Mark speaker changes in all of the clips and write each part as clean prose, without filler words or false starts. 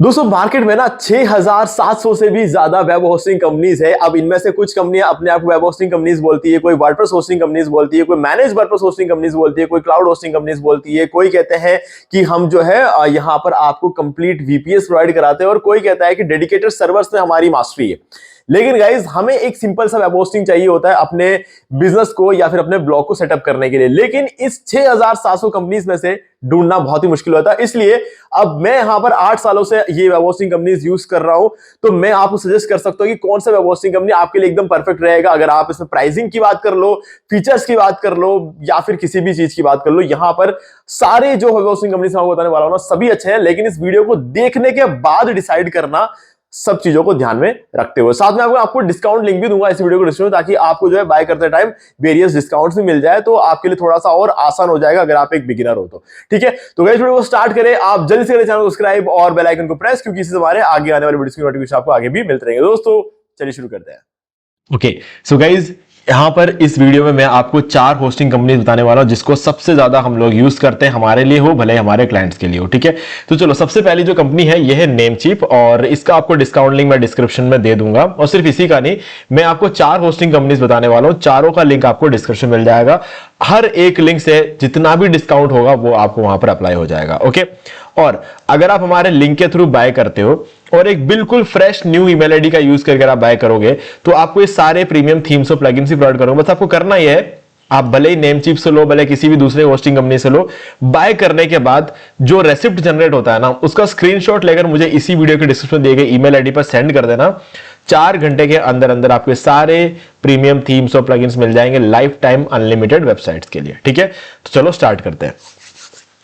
Speaker 1: दोस्तों मार्केट में ना 6700 से भी ज्यादा वेब होस्टिंग कंपनीज है। अब इनमें से कुछ कंपनियां अपने आप को वेब होस्टिंग कंपनीज बोलती है, कोई वर्डप्रेस होस्टिंग कंपनीज बोलती है, कोई मैनेज वर्डप्रेस होस्टिंग कंपनीज बोलती है, कोई क्लाउड होस्टिंग कंपनीज बोलती है, कोई कहते हैं कि हम जो है यहां पर आपको कंप्लीट वीपीएस प्रोवाइड कराते हैं, और कोई कहता है कि डेडिकेटेड सर्वर्स में हमारी मास्टरी है। लेकिन गाइज हमें एक सिंपल सा वेब होस्टिंग चाहिए होता है अपने बिजनेस को या फिर अपने ब्लॉग को सेटअप करने के लिए, लेकिन इस 6700 कंपनीज में से ढूंढना बहुत ही मुश्किल होता है। इसलिए अब मैं यहां पर 8 सालों से ये वेब होस्टिंग कंपनीज यूज कर रहा हूं, तो मैं आपको सजेस्ट कर सकता हूं कि कौन सा वेब होस्टिंग कंपनी आपके लिए एकदम परफेक्ट रहेगा। अगर आप इसमें प्राइसिंग की बात कर लो, फीचर्स की बात कर लो, या फिर किसी भी चीज की बात कर लो, यहां पर सारे जो वेब होस्टिंग कंपनीज मैं आपको बताने वाला हूं ना, सभी अच्छे हैं। लेकिन इस वीडियो को देखने के बाद डिसाइड करना, सब चीजों को ध्यान में रखते हुए। साथ में आपको डिस्काउंट लिंक भी दूंगा इस वीडियो को डिस्क्रिप्शन में, ताकि आपको जो है बाय करते टाइम वेरियस डिस्काउंट्स भी मिल जाए, तो आपके लिए थोड़ा सा और आसान हो जाएगा अगर आप एक बिगिनर हो तो। ठीक है, तो गाइस वीडियो को स्टार्ट करें। आप जल्दी से चैनल को सब्सक्राइब और बेल आइकन को प्रेस, क्योंकि इससे हमारे आगे आने वाले वीडियोस की नोटिफिकेशन आपको आगे भी मिलते रहेंगे। दोस्तों चलिए शुरू करते हैं।
Speaker 2: ओके सो गाइज, यहां पर इस वीडियो में मैं आपको 4 होस्टिंग कंपनीज बताने वाला हूं जिसको सबसे ज्यादा हम लोग यूज करते हैं, हमारे लिए हो भले हमारे क्लाइंट्स के लिए हो। ठीक है, तो चलो सबसे पहली जो कंपनी है ये है नेमचीप, और इसका आपको डिस्काउंट लिंक मैं डिस्क्रिप्शन में दे दूंगा। और सिर्फ इसी का नहीं, मैं आपको 4 होस्टिंग कंपनीज बताने वाला हूं, चारों का लिंक आपको डिस्क्रिप्शन मिल जाएगा। हर एक लिंक से जितना भी डिस्काउंट होगा वो आपको वहां पर अप्लाई हो जाएगा। ओके, और अगर आप हमारे लिंक के थ्रू बाय करते हो और एक बिल्कुल फ्रेश न्यू ईमेल आईडी का यूज करके आप बाय करोगे, तो आपको ये सारे प्रीमियम थीम्स और प्लगइन्स भी प्रोवाइड करूंगा। बस आपको करना यह है, आप भले ही नेमचीप से लो, भले किसी भी दूसरे होस्टिंग कंपनी से लो, बाय करने के बाद जो रेसिप्ट जनरेट होता है ना, उसका स्क्रीनशॉट लेकर मुझे इसी वीडियो के डिस्क्रिप्शन दिए गए ईमेल आईडी पर सेंड कर देना। 4 घंटे के अंदर अंदर आपके सारे प्रीमियम थीम्स और प्लगइन्स मिल जाएंगे लाइफ टाइम अनलिमिटेड वेबसाइट्स के लिए। ठीक है, तो चलो स्टार्ट करते हैं।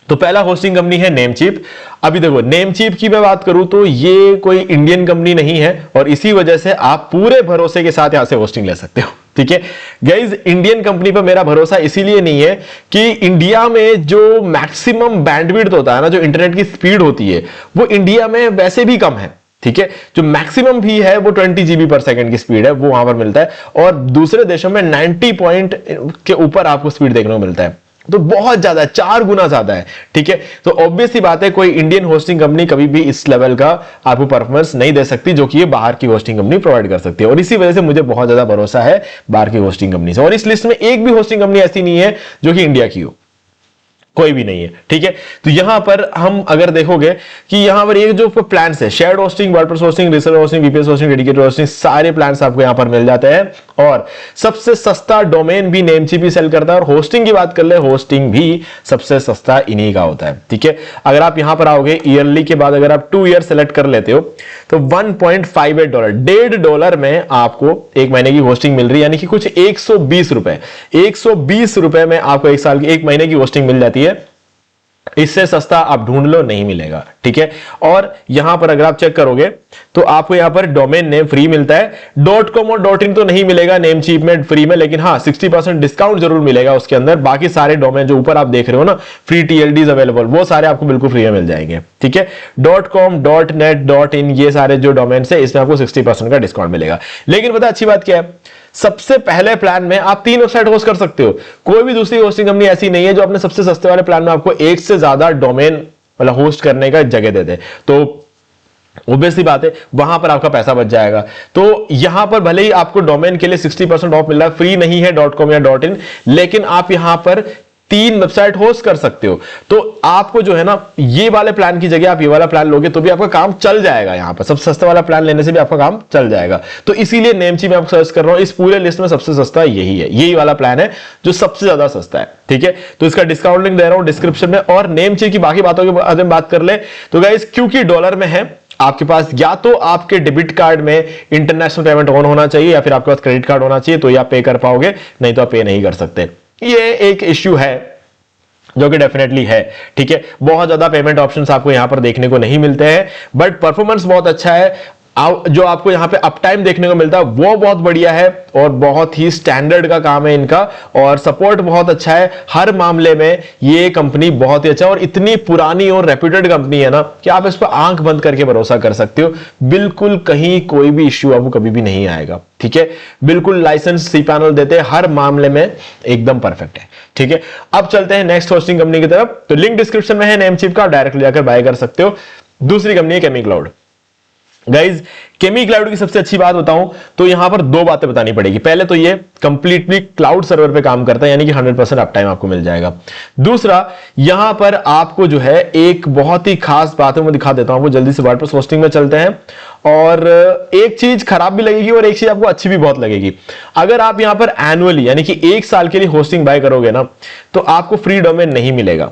Speaker 2: तो पहला होस्टिंग कंपनी है नेमचीप। अभी देखो, नेमचीप की मैं बात करूं तो ये कोई इंडियन कंपनी नहीं है, और इसी वजह से आप पूरे भरोसे के साथ यहां से होस्टिंग ले सकते हो। ठीक है गाइज, इंडियन कंपनी पर मेरा भरोसा इसीलिए नहीं है कि इंडिया में जो मैक्सिमम बैंडविड्थ होता है ना, जो इंटरनेट की स्पीड होती है, वो इंडिया में वैसे भी कम है। ठीक है, जो मैक्सिमम भी है वो 20 GB पर सेकंड की स्पीड है, वो वहां पर मिलता है, और दूसरे देशों में 90 पॉइंट के ऊपर आपको स्पीड देखने को मिलता है। तो बहुत ज्यादा है, 4 गुना ज्यादा है। ठीक है, तो ऑब्वियस सी बात है कोई इंडियन होस्टिंग कंपनी कभी भी इस लेवल का आपको परफॉर्मेंस नहीं दे सकती जो कि ये बाहर की होस्टिंग कंपनी प्रोवाइड कर सकती है, और इसी वजह से मुझे बहुत ज्यादा भरोसा है बाहर की होस्टिंग कंपनी से। और इस लिस्ट में एक भी होस्टिंग कंपनी ऐसी नहीं है जो कि इंडिया की हो, कोई भी नहीं है। ठीक है, तो यहां पर हम अगर देखोगे कि यहां पर ये जो प्लान्स है, shared hosting, WordPress hosting, reseller hosting, VPS hosting, dedicated hosting, सारे प्लान्स आपको यहां पर मिल जाते हैं। और सबसे सस्ता डोमेन भी नेमचीप ही सेल करता है, और होस्टिंग की बात कर ले, होस्टिंग भी सबसे सस्ता इन्हीं का होता है। ठीक है, अगर आप यहां पर आओगे ईयरली के बाद, अगर आप 2 ईयर सेलेक्ट कर लेते हो तो $1.58, $1.5 में आपको एक महीने की होस्टिंग मिल रही है, यानी कि कुछ 120 रुपए में आपको एक साल की, एक महीने की होस्टिंग मिल जाती है। इससे सस्ता आप ढूंढ लो, नहीं मिलेगा। ठीक है, और यहां पर अगर आप चेक करोगे तो आपको यहां पर डोमेन नेम फ्री मिलता है। .com और .in तो नहीं मिलेगा नेमचीप में फ्री में, लेकिन हाँ 60% डिस्काउंट जरूर मिलेगा उसके अंदर। बाकी सारे डोमेन जो ऊपर आप देख रहे हो ना, फ्री TLDs अवेलेबल, वो सारे आपको बिल्कुल फ्री में मिल जाएंगे। ठीक है, .com, .net, .in, ये सारे जो डोमेन है इसमें आपको 60% का डिस्काउंट मिलेगा। लेकिन पता अच्छी बात क्या है, सबसे पहले प्लान में आप 3 वेबसाइट होस्ट कर सकते हो। कोई भी दूसरी होस्टिंग कंपनी ऐसी नहीं है जो अपने सबसे सस्ते वाले प्लान में आपको एक से ज्यादा डोमेन मतलब होस्ट करने का जगह दे दे। तो ऑब्वियसली बात है वहां पर आपका पैसा बच जाएगा। तो यहां पर भले ही आपको डोमेन के लिए 60% ऑफ मिल रहा है, फ्री नहीं है .com या .in, लेकिन आप यहां पर 3 वेबसाइट होस्ट कर सकते हो। तो आपको जो है ना, ये वाले प्लान की जगह आप ये वाला प्लान लोगे तो भी आपका काम चल जाएगा। यहां पर सबसे सस्ता वाला प्लान लेने से भी आपका काम चल जाएगा। तो इसीलिए नेमचीप में आपको सर्च कर रहा हूं, इस पूरे लिस्ट में सबसे सस्ता यही है, यही वाला प्लान है जो सबसे ज्यादा सस्ता है। ठीक है, तो इसका डिस्काउंट लिंक दे रहा हूं डिस्क्रिप्शन में। और नेमचीप की बाकी बातों के बारे में बात कर ले तो गाइस, क्योंकि डॉलर में है, आपके पास या तो आपके डेबिट कार्ड में इंटरनेशनल पेमेंट ऑन होना चाहिए, या फिर आपके पास क्रेडिट कार्ड होना चाहिए, तो ये आप पे कर पाओगे, नहीं तो आप पे नहीं कर सकते। ये एक इश्यू है जो कि डेफिनेटली है। ठीक है, बहुत ज्यादा पेमेंट ऑप्शंस आपको यहां पर देखने को नहीं मिलते हैं, बट परफॉर्मेंस बहुत अच्छा है। जो आपको यहां पे अप टाइम देखने को मिलता है वो बहुत बढ़िया है, और बहुत ही स्टैंडर्ड का काम है इनका, और सपोर्ट बहुत अच्छा है। हर मामले में ये कंपनी बहुत ही अच्छा है, और इतनी पुरानी और रेप्यूटेड कंपनी है ना कि आप इस पर आंख बंद करके भरोसा कर सकते हो। बिल्कुल कहीं कोई भी इश्यू आपको कभी भी नहीं आएगा। ठीक है, बिल्कुल लाइसेंस cPanel देते हैं, हर मामले में एकदम परफेक्ट है। ठीक है, अब चलते हैं नेक्स्ट होस्टिंग कंपनी की तरफ। तो लिंक डिस्क्रिप्शन में है नेमचीप का, आप डायरेक्टली जाकर बाय कर सकते हो। दूसरी कंपनी है केमी क्लाउड। गाइज केमी क्लाउड की सबसे अच्छी बात बताऊं तो यहां पर दो बातें बतानी पड़ेगी। पहले तो ये कंप्लीटली क्लाउड सर्वर पे काम करता है, यानी कि 100% अप टाइम आपको मिल जाएगा। दूसरा, यहां पर आपको जो है एक बहुत ही खास बात है, मैं दिखा देता हूं आपको जल्दी से। वर्डप्रेस होस्टिंग में चलते हैं और एक चीज खराब भी लगेगी और एक चीज आपको अच्छी भी बहुत लगेगी। अगर आप यहां पर एनुअली यानी कि 1 साल के लिए होस्टिंग बाय करोगे ना, तो आपको फ्री डोमेन नहीं मिलेगा,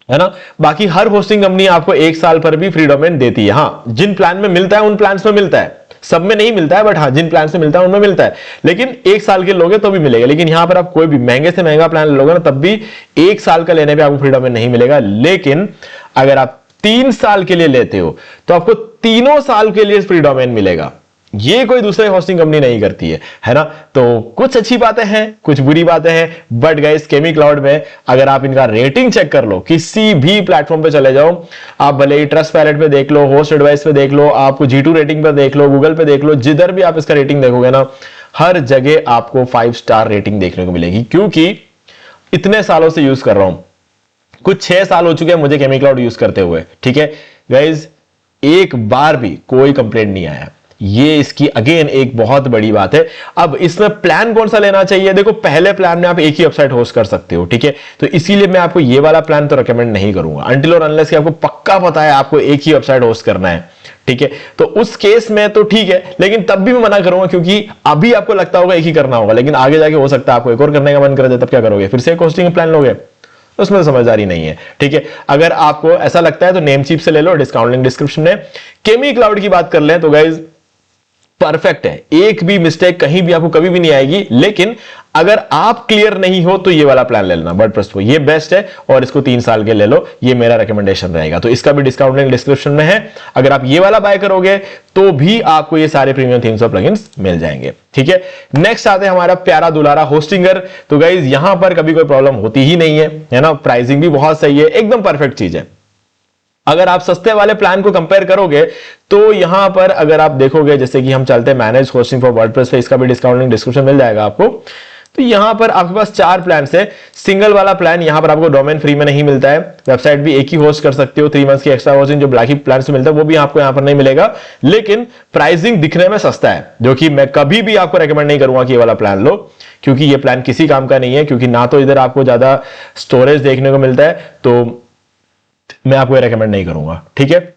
Speaker 2: है ना। बाकी हर होस्टिंग कंपनी आपको 1 साल पर भी फ्री डोमेन देती है। हां, जिन प्लान में मिलता है उन प्लान्स में मिलता है, सब में नहीं मिलता है, बट हाँ जिन प्लान में मिलता है उनमें मिलता है। लेकिन 1 साल के लोगे तो भी मिलेगा। लेकिन यहां पर आप कोई भी महंगे से महंगा प्लान लोगे ना, तब भी 1 साल का लेने पे आपको फ्री डोमेन नहीं मिलेगा। लेकिन अगर आप 3 साल के लिए लेते हो तो आपको तीनों साल के लिए फ्री डोमेन मिलेगा। ये कोई दूसरे होस्टिंग कंपनी नहीं करती है ना। तो कुछ अच्छी बातें हैं, कुछ बुरी बातें हैं, बट गाइस केमी क्लाउड में अगर आप इनका रेटिंग चेक कर लो, किसी भी प्लेटफॉर्म पे चले जाओ, आप भले ही ट्रस्ट पैलेट पे देख लो, होस्ट एडवाइस पे देख लो, आप G2 रेटिंग पे देख लो, गूगल पे देख लो, जिधर भी आप इसका रेटिंग देखोगे ना, हर जगह आपको 5 स्टार रेटिंग देखने को मिलेगी। क्योंकि इतने सालों से यूज कर रहा हूं, कुछ 6 साल हो चुके हैं मुझे केमी क्लाउड यूज करते हुए, ठीक है गाइज, एक बार भी कोई कंप्लेंट नहीं आया। ये इसकी अगेन एक बहुत बड़ी बात है। अब इसमें प्लान कौन सा लेना चाहिए? देखो, पहले प्लान में आप एक ही वेबसाइट होस्ट कर सकते हो, ठीक है। तो इसीलिए मैं आपको ये वाला प्लान तो रेकमेंड नहीं करूंगा अनटिल और अनलेस कि आपको पक्का पता है आपको एक ही वेबसाइट होस्ट करना है, ठीक है। तो उस केस में तो ठीक है, लेकिन तब भी मैं मना करूंगा, क्योंकि अभी आपको लगता होगा एक ही करना होगा, लेकिन आगे जाके हो सकता है आपको एक और करने का मन कर दे, तब क्या करोगे? फिर से एक होस्टिंग प्लान लोगे? उसमें तो समझदारी नहीं है, ठीक है। अगर आपको ऐसा लगता है तो नेमचीप से ले लो, डिस्काउंट लिंक डिस्क्रिप्शन में। केमी क्लाउड की बात कर लें तो गाइज परफेक्ट है, एक भी मिस्टेक कहीं भी आपको कभी भी नहीं आएगी। लेकिन अगर आप क्लियर नहीं हो तो ये वाला प्लान ले लेना, वर्डप्रेस को, ये बेस्ट है और इसको 3 साल के ले लो, ये मेरा रिकमेंडेशन रहेगा। तो इसका भी डिस्काउंट लिंक डिस्क्रिप्शन में है। अगर आप ये वाला बाय करोगे तो भी आपको ये सारे प्रीमियम थीम्स और प्लगइन्स मिल जाएंगे, ठीक है। नेक्स्ट आते हैं हमारा प्यारा दुलारा होस्टिंगर। तो गाइज यहां पर कभी कोई प्रॉब्लम होती ही नहीं है ना। प्राइसिंग भी बहुत सही है, एकदम परफेक्ट चीज है। अगर आप सस्ते वाले प्लान को कंपेयर करोगे तो यहां पर अगर आप देखोगे, जैसे कि हम चलते हैं मैनेज होस्टिंग फॉर वर्डप्रेस पे, इसका भी डिस्काउंट लिंक डिस्क्रिप्शन मिल जाएगा आपको। तो यहां पर आपके पास 4 प्लान है। सिंगल वाला प्लान यहां पर आपको डोमेन फ्री में नहीं मिलता है, वेबसाइट भी एक ही होस्ट कर सकते हो। 3 मंथ्स की एक्स्ट्रा होस्टिंग जो ब्लैक प्लान से मिलता है वो भी आपको यहां पर नहीं मिलेगा। लेकिन प्राइसिंग दिखने में सस्ता है, जो कि मैं कभी भी आपको रेकमेंड नहीं करूंगा कि ये वाला प्लान लो, क्योंकि ये प्लान किसी काम का नहीं है। क्योंकि ना तो इधर आपको ज्यादा स्टोरेज देखने को मिलता है, तो मैं आपको रेकमेंड नहीं करूंगा, ठीक है।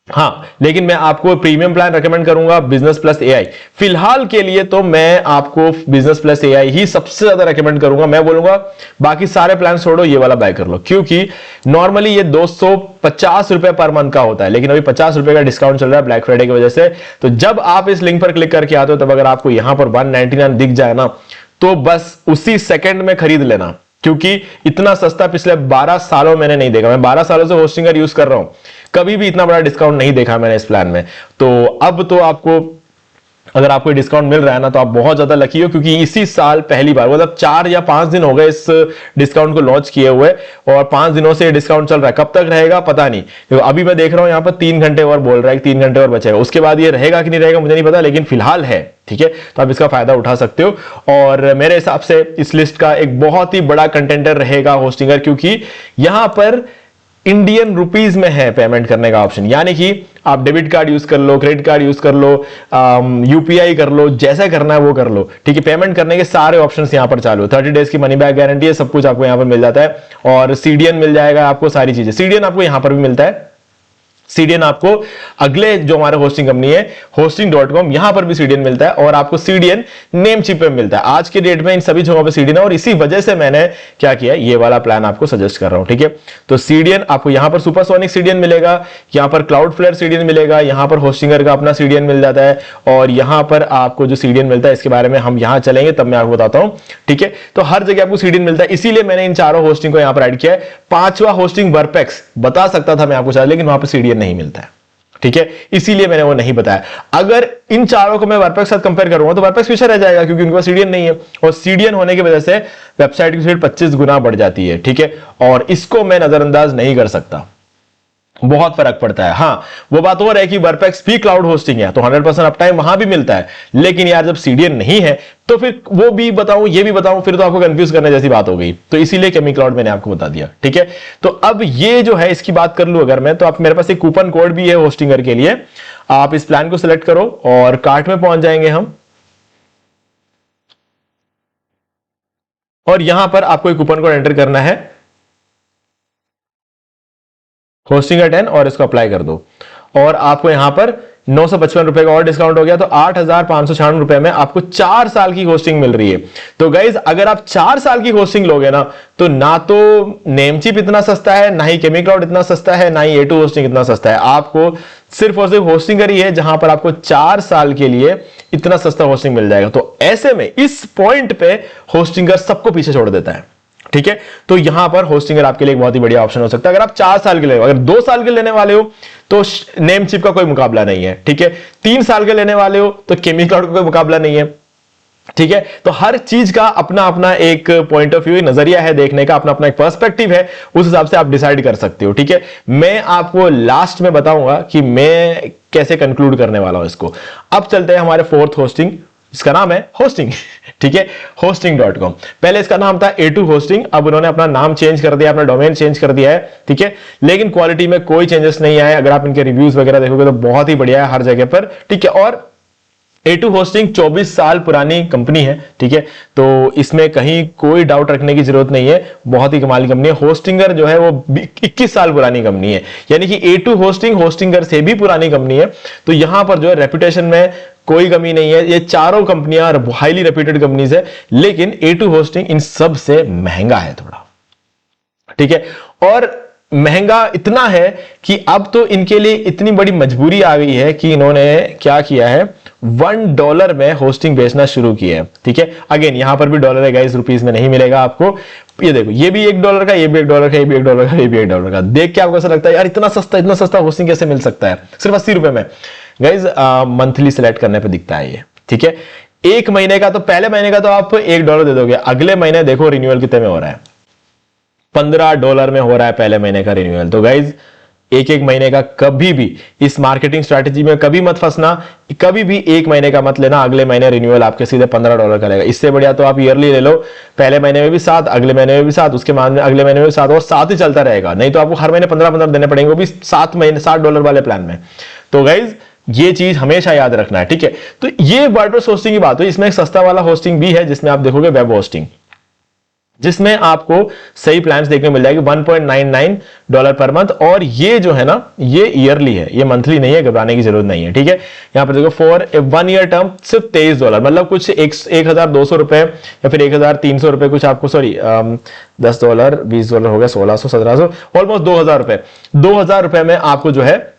Speaker 2: हां, लेकिन मैं आपको प्रीमियम प्लान रेकमेंड करूंगा, बिजनेस प्लस एआई। फिलहाल के लिए तो मैं आपको बिजनेस प्लस एआई ही सबसे ज्यादा रेकमेंड करूंगा। मैं बोलूंगा बाकी सारे प्लान छोड़ो, ये वाला बाय कर लो, क्योंकि नॉर्मली ये 250 रुपए पर मंथ का होता है, लेकिन अभी 50 रुपए का डिस्काउंट चल रहा है ब्लैक फ्राइडे की वजह से। तो जब आप इस लिंक पर क्लिक करके आते हो, तब अगर आपको यहां पर 199 दिख जाए ना, तो बस उसी सेकंड में खरीद लेना, क्योंकि इतना सस्ता पिछले 12 सालों मैंने नहीं देखा। मैं 12 सालों से होस्टिंगर यूज कर रहा हूं, कभी भी इतना बड़ा डिस्काउंट नहीं देखा मैंने इस प्लान में। तो अब तो आपको, अगर आपको डिस्काउंट मिल रहा है ना, तो आप बहुत ज्यादा लकी हो, क्योंकि इसी साल पहली बार, मतलब 4 या 5 दिन हो गए इस डिस्काउंट को लॉन्च किए हुए, और 5 दिनों से डिस्काउंट चल रहा है। कब तक रहेगा पता नहीं, तो अभी मैं देख रहा हूं यहां पर 3 घंटे और बोल रहा है, 3 घंटे और बचेगा। उसके बाद ये रहेगा कि नहीं रहेगा मुझे नहीं पता, लेकिन फिलहाल है, ठीक है। तो आप इसका फायदा उठा सकते हो। और मेरे हिसाब से इस लिस्ट का एक बहुत ही बड़ा कंटेंटर रहेगा होस्टिंगर, क्योंकि यहां पर इंडियन रुपीज में है पेमेंट करने का ऑप्शन, यानी कि आप डेबिट कार्ड यूज कर लो, क्रेडिट कार्ड यूज कर लो, यूपीआई कर लो, जैसा करना है वो कर लो, ठीक है। पेमेंट करने के सारे ऑप्शंस यहां पर चालू है। 30 डेज की मनी बैक गारंटी है, सब कुछ आपको यहां पर मिल जाता है। और सीडीएन मिल जाएगा आपको, सारी चीजें। सीडीएन आपको यहां पर भी मिलता है। सीडीएन आपको अगले जो हमारे होस्टिंग कंपनी है hosting.com, यहां पर भी सीडीएन मिलता है, और आपको सीडीएन नेमचीप पे मिलता है। आज के डेट में इन सभी जगहों पे सीडीएन है, और इसी वजह से मैंने क्या किया, ये वाला प्लान आपको सजेस्ट कर रहा हूं, ठीक है। तो सीडीएन आपको यहां पर सुपरसोनिक सीडीएन मिलेगा, यहां पर क्लाउडफ्लेयर सीडीएन मिलेगा, यहां पर होस्टिंगर का अपना सीडीएन मिल जाता है, और यहां पर आपको जो सीडीएन मिलता है इसके बारे में हम यहां चलेंगे तब मैं आपको बताता हूं, ठीक है। तो हर जगह आपको सीडीएन मिलता है, इसीलिए मैंने इन चारों होस्टिंग को यहां पर ऐड किया है। 5वां होस्टिंग वर्पेक्स बता सकता था मैं आपको शायद, लेकिन वहां पर सीडीएन नहीं मिलता है, ठीक है, इसीलिए मैंने वो नहीं बताया। अगर इन चारों को मैं वर्पेक्स साथ कंपेयर करूंगा तो वर्पेक्स पीछे रह जाएगा, क्योंकि उनके पास सीडीएन नहीं है, और सीडीएन होने की वजह से वेबसाइट की स्पीड 25 गुना बढ़ जाती है, ठीक है। और इसको मैं नजरअंदाज नहीं कर सकता। बहुत फर्क पड़ता है। हाँ, वो बात और है कि वर्पेक्स भी क्लाउड होस्टिंग है तो 100% अप टाइम वहां भी मिलता है, लेकिन यार जब सीडीएन नहीं है तो फिर वो भी बताऊं ये भी बताऊं, फिर तो आपको कंफ्यूज करने जैसी बात हो गई। तो इसीलिए केमी क्लाउड मैंने आपको बता दिया, ठीक है। तो अब ये जो है इसकी बात कर लूं अगर मैं, तो आप मेरे पास एक कूपन कोड भी है होस्टिंगर के लिए। आप इस प्लान को सिलेक्ट करो और कार्ट में पहुंच जाएंगे हम, और यहां पर आपको एक कूपन कोड एंटर करना है होस्टिंग 10 और इसको अप्लाई कर दो, और आपको यहां पर 955 रुपए का और डिस्काउंट हो गया, तो 8,596 रुपए में आपको 4 साल की होस्टिंग मिल रही है। तो गाइज अगर आप 4 साल की होस्टिंग लोगे ना तो नेमचिप इतना सस्ता है, ना ही केमी क्लाउड इतना सस्ता है, ना ही A2 होस्टिंग इतना सस्ता है। आपको सिर्फ और सिर्फ होस्टिंगर ही है जहां पर आपको 4 साल के लिए इतना सस्ता होस्टिंग मिल जाएगा। तो ऐसे में इस पॉइंट पे होस्टिंगर सबको पीछे छोड़ देता है, ठीक है। तो यहां पर होस्टिंगर आपके लिए एक बहुत ही बढ़िया ऑप्शन हो सकता है अगर आप 4 साल के लिए। अगर 2 साल के लेने वाले हो तो नेमचिप का कोई मुकाबला नहीं है, ठीक है। 3 साल के लेने वाले हो तो केमी क्लाउड का कोई मुकाबला नहीं है, ठीक है। तो हर चीज का अपना अपना एक पॉइंट ऑफ व्यू, नजरिया है देखने का, अपना अपना एक पर्सपेक्टिव है, उस हिसाब से आप डिसाइड कर सकते हो, ठीक है। मैं आपको लास्ट में बताऊंगा कि मैं कैसे कंक्लूड करने वाला हूं इसको। अब चलते हैं हमारे फोर्थ होस्टिंग, इसका नाम है होस्टिंग, ठीक है, hosting.com। पहले इसका नाम था A2 होस्टिंग, अब उन्होंने अपना नाम चेंज कर दिया, अपना डोमेन चेंज कर दिया है, ठीक है। लेकिन क्वालिटी में कोई चेंजेस नहीं आए। अगर आप इनके रिव्यूज वगैरह देखोगे तो बहुत ही बढ़िया है हर जगह पर, ठीक है। और A2 होस्टिंग 24 साल पुरानी कंपनी है, ठीक है। तो इसमें कहीं कोई डाउट रखने की जरूरत नहीं है, बहुत ही कमाल की कंपनी है। होस्टिंगर जो है वो 21 साल पुरानी कंपनी है, यानी कि A2 होस्टिंग होस्टिंगर से भी पुरानी कंपनी है। तो यहां पर जो है रेपुटेशन में कोई कमी नहीं है। ये चारों कंपनियां हाईली रेप्यूटेड कंपनीज है, लेकिन A2 होस्टिंग इन सब से महंगा है थोड़ा, ठीक है। और महंगा इतना है कि अब तो इनके लिए इतनी बड़ी मजबूरी आ गई है कि इन्होंने क्या किया है, $1 में होस्टिंग बेचना शुरू किया है, ठीक है। अगेन यहां पर भी डॉलर है गाइस, रुपीस में नहीं मिलेगा आपको। ये देखो, ये भी $1 का, ये भी $1 का, ये भी $1 का, ये भी $1 का। देख के आपको ऐसा लगता है यार इतना सस्ता होस्टिंग कैसे मिल सकता है सिर्फ 80 रुपए में। गाइस मंथली सिलेक्ट करने पे दिखता है ये, ठीक है। एक महीने का तो, पहले महीने का तो आप $1 दे दोगे, अगले महीने देखो रिन्यूअल कितने में हो रहा है, $15 में हो रहा है पहले महीने का रिन्यूअल। तो गाइज एक महीने का कभी भी इस मार्केटिंग स्ट्रैटेजी में कभी मत फंसना, कभी भी एक महीने का मत लेना, अगले महीने रिन्यूअल आपके सीधे $15 करेगा। इससे बढ़िया तो आप ईयरली ले लो, पहले महीने में भी 7, अगले महीने में भी 7, उसके बाद अगले महीने में भी 7, और 7 ही चलता रहेगा। नहीं तो आपको हर महीने 15 देने पड़ेंगे, वो भी 7 महीने $60 वाले प्लान में। तो गाइज ये चीज हमेशा याद रखना है, ठीक है। तो ये वर्डप्रेस होस्टिंग की बात हुई। इसमें एक सस्ता वाला होस्टिंग भी है जिसमें आप देखोगे वेब होस्टिंग, जिसमें आपको सही प्लान्स देखने मिल जाएगी, $1.99 पर मंथ। और ये जो है ना, ये ईयरली है, ये मंथली नहीं है, घबराने की जरूरत नहीं है, ठीक है। यहां पर देखो फॉर 1 ईयर टर्म सिर्फ $23, मतलब कुछ 1,200 रुपए या फिर 1,300 रुपए कुछ आपको, सॉरी $10, $20 हो गया, 1,600, 1,700, ऑलमोस्ट 2,000 रुपए। 2,000 रुपए में आपको जो है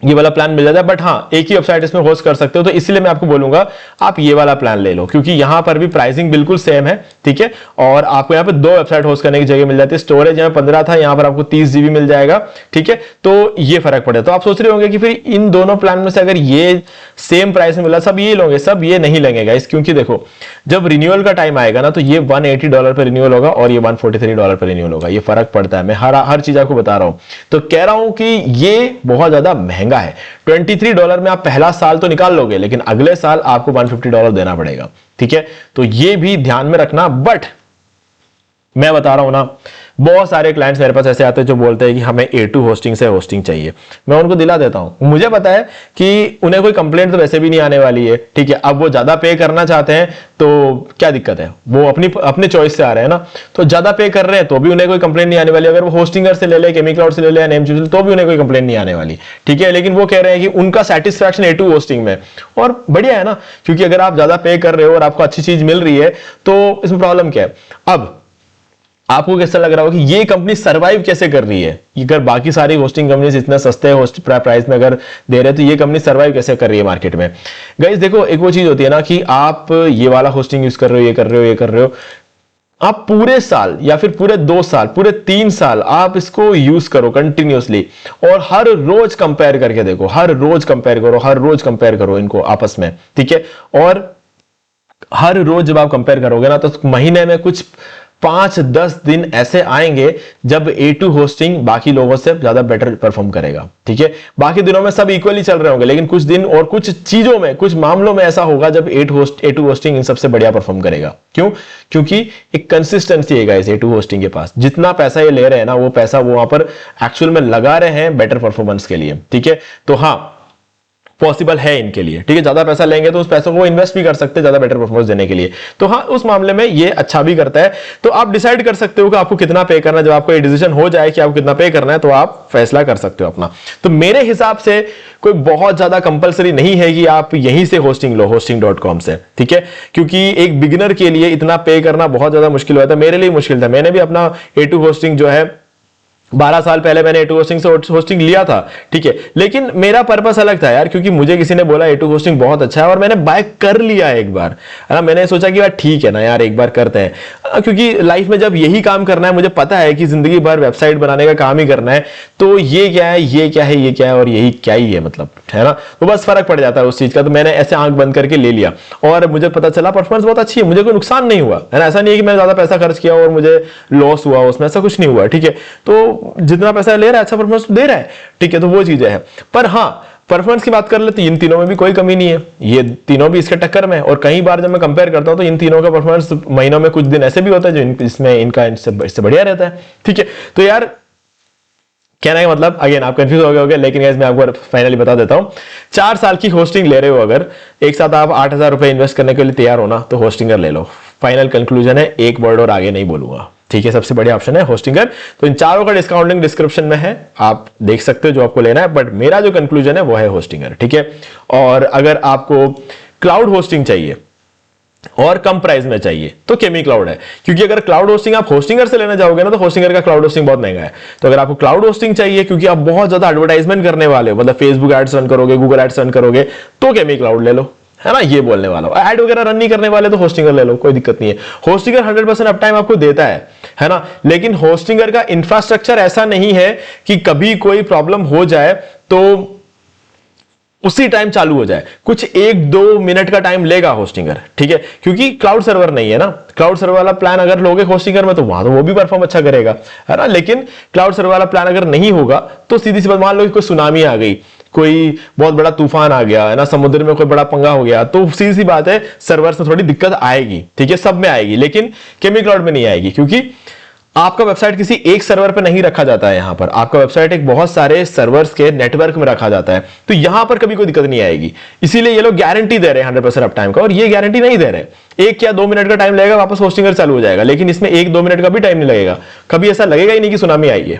Speaker 2: ये वाला प्लान मिल जाता है। बट हाँ, एक ही वेबसाइट इसमें होस्ट कर सकते हो, तो इसलिए मैं आपको बोलूंगा आप ये वाला प्लान ले लो, क्योंकि यहां पर भी प्राइसिंग बिल्कुल सेम है, ठीक है। और आपको यहाँ पे 2 वेबसाइट होस्ट करने की जगह मिल जाती है। स्टोरेज यहाँ 15 था, यहाँ पर आपको 30 GB मिल जाएगा, ठीक है। तो ये फर्क पड़ेगा। तो आप सोच रहे होंगे कि फिर इन दोनों प्लान में से अगर ये सेम प्राइस में मिला, सब ये लोगे, सब ये नहीं लगेगा इस, क्योंकि देखो जब रिन्यूअल का टाइम आएगा ना, तो ये $180 पर रिन्यूअल होगा और ये $143 पर रिन्यूअल होगा। ये फर्क पड़ता है, मैं हर चीज आपको बता रहा हूं। तो कह रहा हूं कि ये बहुत ज्यादा महंगा है। $23 में आप पहला साल तो निकाल लोगे, लेकिन अगले साल आपको $150 देना पड़ेगा, ठीक है। तो ये भी ध्यान में रखना। बट मैं बता रहा हूं ना, बहुत सारे क्लाइंट्स मेरे पास ऐसे आते हैं जो बोलते हैं कि हमें A2 होस्टिंग से होस्टिंग चाहिए। मैं उनको दिला देता हूं, मुझे पता है कि उन्हें कोई कंप्लेंट तो वैसे भी नहीं आने वाली है, ठीक है। अब वो ज्यादा पे करना चाहते हैं तो क्या दिक्कत है, वो अपने चॉइस से आ रहे हैं ना, तो ज्यादा पे कर रहे हैं तो भी उन्हें कोई कंप्लेंट नहीं आने वाली। अगर वो होस्टिंगर से ले ले, केमी क्लाउड से ले ले या नेमचिप से, तो भी उन्हें कोई कंप्लेंट नहीं आने वाली, ठीक है। लेकिन वो कह रहे हैं कि उनका सेटिस्फैक्शन A2 होस्टिंग में, और बढ़िया है ना, क्योंकि अगर आप ज्यादा पे कर रहे हो और आपको अच्छी चीज मिल रही है तो इसमें प्रॉब्लम क्या है। अब आपको कैसा लग रहा होगा कि ये कंपनी सर्वाइव कैसे कर रही है, अगर बाकी सारी होस्टिंग कंपनीज इतना सस्ते होस्ट प्राइस में अगर दे रहे हैं, तो ये कंपनी सर्वाइव कैसे कर रही है मार्केट में। गाइस देखो, एक वो चीज होती है ना कि आप ये वाला होस्टिंग यूज कर रहे हो, ये कर रहे हो, ये कर रहे हो, आप पूरे साल या फिर पूरे 2 साल, पूरे 3 साल आप इसको यूज करो कंटिन्यूअसली, और हर रोज कंपेयर करके देखो, हर रोज कंपेयर करो इनको आपस में, ठीक है। और हर रोज जब आप कंपेयर करोगे ना, तो महीने में कुछ 5-10 दिन ऐसे आएंगे जब A2 होस्टिंग बाकी लोगों से ज्यादा बेटर परफॉर्म करेगा, ठीक है। बाकी दिनों में सब इक्वली चल रहे होंगे, लेकिन कुछ दिन और कुछ चीजों में, कुछ मामलों में ऐसा होगा जब A2 होस्टिंग इन सबसे बढ़िया परफॉर्म करेगा। क्यों? क्योंकि एक कंसिस्टेंसी है गाइस A2 होस्टिंग के पास। जितना पैसा ये ले रहे हैं ना, वो पैसा वो वहां पर एक्चुअल में लगा रहे हैं बेटर परफॉर्मेंस के लिए, ठीक है। तो हाँ, पॉसिबल है इनके लिए, ठीक है। ज्यादा पैसा लेंगे तो उस पैसों को इन्वेस्ट भी कर सकते हैं ज्यादा बेटर परफॉर्मेंस देने के लिए। तो हाँ, उस मामले में ये अच्छा भी करता है। तो आप डिसाइड कर सकते हो कि आपको कितना पे करना है। जब आपको ये डिसीजन हो जाए कि आपको कितना पे करना है, तो आप फैसला कर सकते हो अपना। तो मेरे हिसाब से कोई बहुत ज्यादा कंपलसरी नहीं है कि आप यहीं से होस्टिंग लो, hosting.com से, ठीक है। क्योंकि एक बिगिनर के लिए इतना पे करना बहुत ज्यादा मुश्किल होता है। मेरे लिए मुश्किल था। मैंने भी अपना A2 होस्टिंग जो है 12 साल पहले मैंने A2 होस्टिंग से होस्टिंग लिया था, ठीक है। लेकिन मेरा पर्पस अलग था यार, क्योंकि मुझे किसी ने बोला A2 होस्टिंग बहुत अच्छा है और मैंने बाय कर लिया एक बार, है ना। मैंने सोचा कि यार ठीक है ना यार, एक बार करते हैं। क्योंकि लाइफ में जब यही काम करना है, मुझे पता है कि जिंदगी भर वेबसाइट बनाने का काम ही करना है, तो ये क्या है, ये क्या है, ये क्या है और यही क्या ही है, मतलब, है ना। तो बस फर्क पड़ जाता है उस चीज का। तो मैंने ऐसे आंख बंद करके ले लिया और मुझे पता चला परफॉर्मेंस बहुत अच्छी है, मुझे कोई नुकसान नहीं हुआ, है ना। ऐसा नहीं है कि मैंने ज्यादा पैसा खर्च किया और मुझे लॉस हुआ उसमें, ऐसा कुछ नहीं हुआ, ठीक है। तो जितना पैसा ले रहा है अच्छा परफॉर्मेंस दे रहा है, ठीक है। तो वो चीजें हैं। पर हाँ, परफॉर्मेंस की बात कर ले तो इन तीनों में भी कोई कमी नहीं है, ये तीनों भी इसके टक्कर में। और कई बार जब मैं कंपेयर करता हूं तो इन तीनों का परफॉर्मेंस महीनों में कुछ दिन ऐसे भी होता है जो इसमें इनका इससे बढ़िया रहता है, ठीक है। तो यार कहने का मतलब, अगेन आप कंफ्यूज हो गए होंगे, लेकिन मैं आपको फाइनली बता देता हूं। 4 साल की होस्टिंग ले रहे हो, अगर एक साथ आप 8,000 रुपए इन्वेस्ट करने के लिए तैयार हो ना, तो होस्टिंगर ले लो। फाइनल कंक्लूजन है, एक वर्ड और आगे नहीं बोलूंगा, ठीक है। सबसे बढ़िया ऑप्शन है होस्टिंगर। तो इन चारों का डिस्काउंट लिंक डिस्क्रिप्शन में है, आप देख सकते हो जो आपको लेना है। बट मेरा जो कंक्लूजन है वो है होस्टिंगर, ठीक है। और अगर आपको क्लाउड होस्टिंग चाहिए और कम प्राइस में चाहिए तो केमी क्लाउड है। क्योंकि अगर क्लाउड होस्टिंग आप होस्टिंगर से लेना जाओगे ना, तो होस्टिंगर का क्लाउड होस्टिंग बहुत महंगा है। तो अगर आपको क्लाउड होस्टिंग चाहिए, क्योंकि आप बहुत ज्यादा एडवर्टाइजमेंट करने वाले हो, मतलब फेसबुक एड्स रन करोगे, गूगल एड्स रन करोगे, तो केमी क्लाउड ले लो, है ना। ये बोलने वाला हो। ऐड वगैरह रन नहीं करने वाले तो होस्टिंगर ले लो, कोई दिक्कत नहीं है। होस्टिंगर 100% अप टाइम आपको देता है ना। लेकिन होस्टिंगर का इंफ्रास्ट्रक्चर ऐसा नहीं है कि कभी कोई प्रॉब्लम हो जाए तो उसी टाइम चालू हो जाए। कुछ 1-2 मिनट का टाइम लेगा होस्टिंगर, ठीक है। क्योंकि क्लाउड सर्वर नहीं है ना। क्लाउड सर्वर वाला प्लान अगर लोगे होस्टिंगर में, तो वहां तो वो भी परफॉर्म अच्छा करेगा, है ना। लेकिन क्लाउड सर्वर वाला प्लान अगर नहीं होगा, तो सीधी सी बात, मान लो कि कोई सुनामी आ गई, कोई बहुत बड़ा तूफान आ गया, है ना, समुद्र में कोई बड़ा पंगा हो गया, तो सीधी सी बात है, सर्वर से थोड़ी दिक्कत आएगी, ठीक है। सब में आएगी, लेकिन केमी क्लाउड में नहीं आएगी। क्योंकि आपका वेबसाइट किसी एक सर्वर पे नहीं रखा जाता है। यहां पर आपका वेबसाइट एक बहुत सारे सर्वर्स के नेटवर्क में रखा जाता है, तो यहां पर कभी कोई दिक्कत नहीं आएगी। इसीलिए ये लोग गारंटी दे रहे हैं 100% अप टाइम का, और ये गारंटी नहीं दे रहे। 1 या 2 मिनट का टाइम लगेगा, वापस होस्टिंगर चालू हो जाएगा। लेकिन इसमें 1-2 मिनट का भी टाइम नहीं लगेगा। कभी ऐसा लगेगा ही नहीं कि सुनामी आई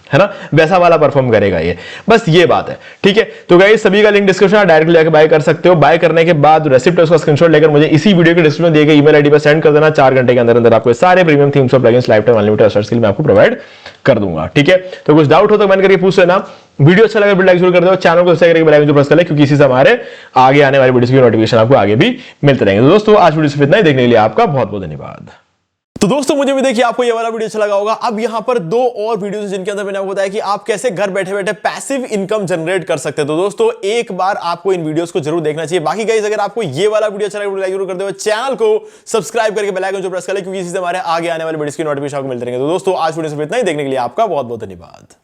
Speaker 2: है ना। वैसा वाला परफॉर्म करेगा ये, बस ये बात है, ठीक है। तो गाइस सभी का लिंक डिस्क्रिप्शन में डायरेक्ट जाकर बाय कर सकते हो। बाय करने के बाद रेसिप्ट उसका स्क्रीनशॉट लेकर मुझे इसी वीडियो के डिस्क्रिप्शन में दिए गए ईमेल आईडी पर सेंड कर देना। 4 घंटे के अंदर अंदर आपको सारे प्रीमियम थीम्स और plugins life time unlimited search के लिए मैं आपको प्रोवाइड कर दूंगा, ठीक है। तो कुछ डाउट हो तो कमेंट करके पूछ लेना। वीडियो अच्छा लगा लाइक जरूर कर दो, चैनल को सब्सक्राइब करके बेल आइकन जरूर प्रेस कर ले, क्योंकि इसी से हमारे आगे आने वाली वीडियोस की नोटिफिकेशन आपको आगे भी मिलते रहेंगे। तो दोस्तों आज वीडियो सिर्फ इतना ही, देखने के लिए आपका बहुत बहुत धन्यवाद।
Speaker 1: तो दोस्तों मुझे भी देखिए आपको ये वाला वीडियो अच्छा लगा होगा। अब यहाँ पर 2 और वीडियोस जिनके अंदर मैंने आपको बताया कि आप कैसे घर बैठे बैठे पैसिव इनकम जनरेट कर सकते हैं। तो दोस्तों एक बार आपको इन वीडियोस को जरूर देखना चाहिए। बाकी गाइस अगर आपको ये वाला वीडियो अच्छा लगा, लाइक जरूर कर दो, चैनल को सब्सक्राइब करके बेल आइकन जो प्रेस कर ले, क्योंकि इसी से हमारे आगे आने वाले वीडियोस की नोटिफिकेशन आपको मिलते रहेंगे। तो दोस्तों आज वीडियो सिर्फ इतना ही, देखने के लिए आपका बहुत बहुत धन्यवाद।